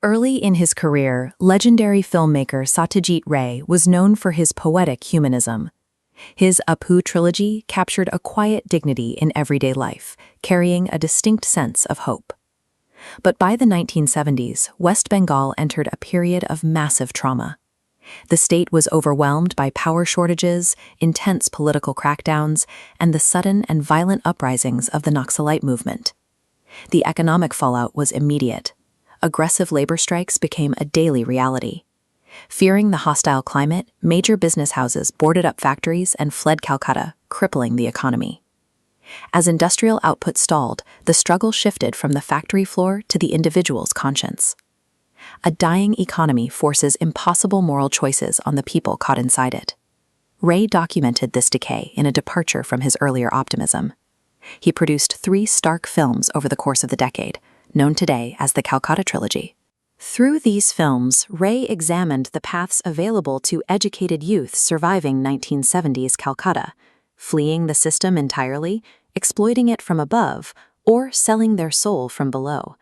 Early in his career, legendary filmmaker Satyajit Ray was known for his poetic humanism. His Uprising trilogy captured a quiet dignity in everyday life, carrying a distinct sense of hope. But by the 1970s, West Bengal entered a period of massive trauma. The state was overwhelmed by power shortages, intense political crackdowns, and the sudden and violent uprisings of the Naxalite movement. The economic fallout was immediate. Aggressive labor strikes became a daily reality. Fearing the hostile climate, major business houses boarded up factories and fled Calcutta, crippling the economy. As industrial output stalled, the struggle shifted from the factory floor to the individual's conscience. A dying economy forces impossible moral choices on the people caught inside it. Ray documented this decay in a departure from his earlier optimism. He produced 3 stark films over the course of the decade, known today as the Calcutta Trilogy. Through these films, Ray examined the paths available to educated youth surviving 1970s Calcutta, fleeing the system entirely, exploiting it from above, or selling their soul from below.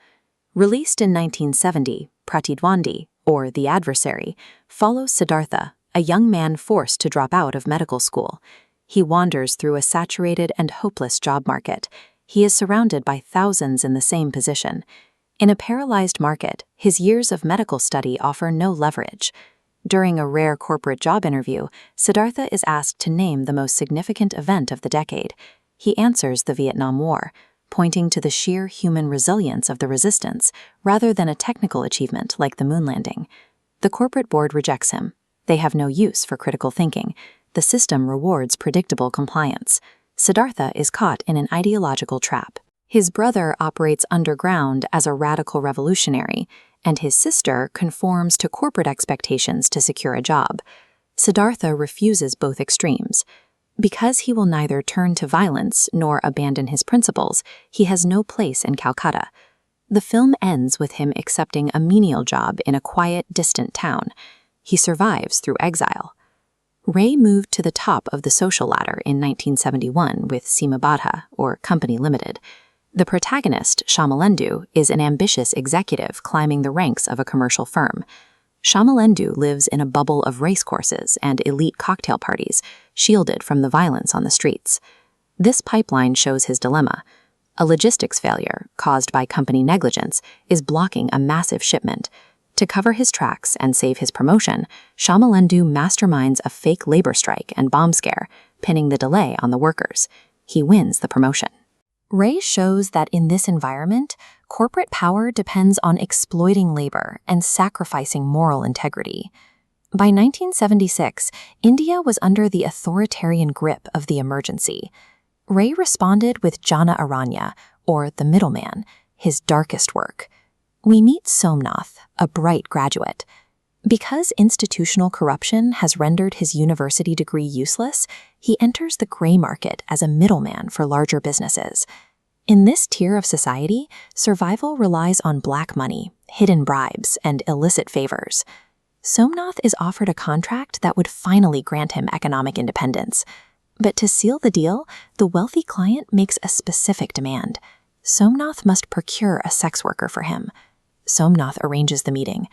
Released in 1970, Pratidwandi, or The Adversary, follows Siddhartha, a young man forced to drop out of medical school. He wanders through a saturated and hopeless job market. He is surrounded by thousands in the same position. In a paralyzed market, his years of medical study offer no leverage. During a rare corporate job interview, Siddhartha is asked to name the most significant event of the decade. He answers the Vietnam War, pointing to the sheer human resilience of the resistance rather than a technical achievement like the moon landing. The corporate board rejects him. They have no use for critical thinking. The system rewards predictable compliance. Siddhartha is caught in an ideological trap. His brother operates underground as a radical revolutionary, and his sister conforms to corporate expectations to secure a job. Siddhartha refuses both extremes. Because he will neither turn to violence nor abandon his principles, he has no place in Calcutta. The film ends with him accepting a menial job in a quiet, distant town. He survives through exile. Ray moved to the top of the social ladder in 1971 with Seemabaddha, or Company Limited. The protagonist, Shamalendu, is an ambitious executive climbing the ranks of a commercial firm. Shamalendu lives in a bubble of racecourses and elite cocktail parties, shielded from the violence on the streets. This pipeline shows his dilemma. A logistics failure, caused by company negligence, is blocking a massive shipment. To cover his tracks and save his promotion, Shamalendu masterminds a fake labor strike and bomb scare, pinning the delay on the workers. He wins the promotion. Ray shows that in this environment, corporate power depends on exploiting labor and sacrificing moral integrity. By 1976, India was under the authoritarian grip of the emergency. Ray responded with Jana Aranya, or The Middleman, his darkest work. We meet Somnath, a bright graduate. Because institutional corruption has rendered his university degree useless, he enters the gray market as a middleman for larger businesses. In this tier of society, survival relies on black money, hidden bribes, and illicit favors. Somnath is offered a contract that would finally grant him economic independence. But to seal the deal, the wealthy client makes a specific demand. Somnath must procure a sex worker for him. Somnath arranges the meeting.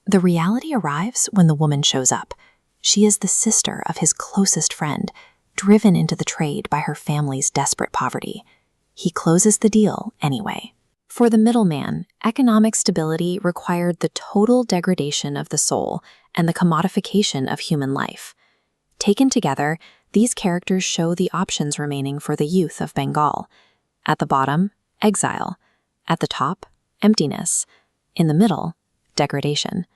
The reality arrives when the woman shows up. She is the sister of his closest friend, driven into the trade by her family's desperate poverty. He closes the deal anyway. For the middleman, economic stability required the total degradation of the soul and the commodification of human life. Taken together, these characters show the options remaining for the youth of Bengal. At the bottom, exile. At the top, emptiness. In the middle, degradation.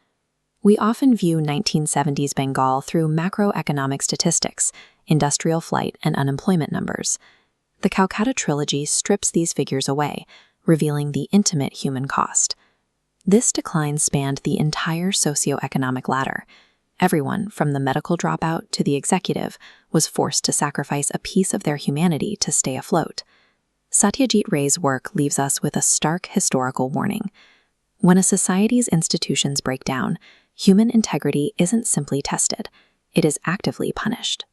We often view 1970s Bengal through macroeconomic statistics, industrial flight, and unemployment numbers. The Calcutta Trilogy strips these figures away, revealing the intimate human cost. This decline spanned the entire socio-economic ladder. Everyone, from the medical dropout to the executive, was forced to sacrifice a piece of their humanity to stay afloat. Satyajit Ray's work leaves us with a stark historical warning. When a society's institutions break down, human integrity isn't simply tested, it is actively punished.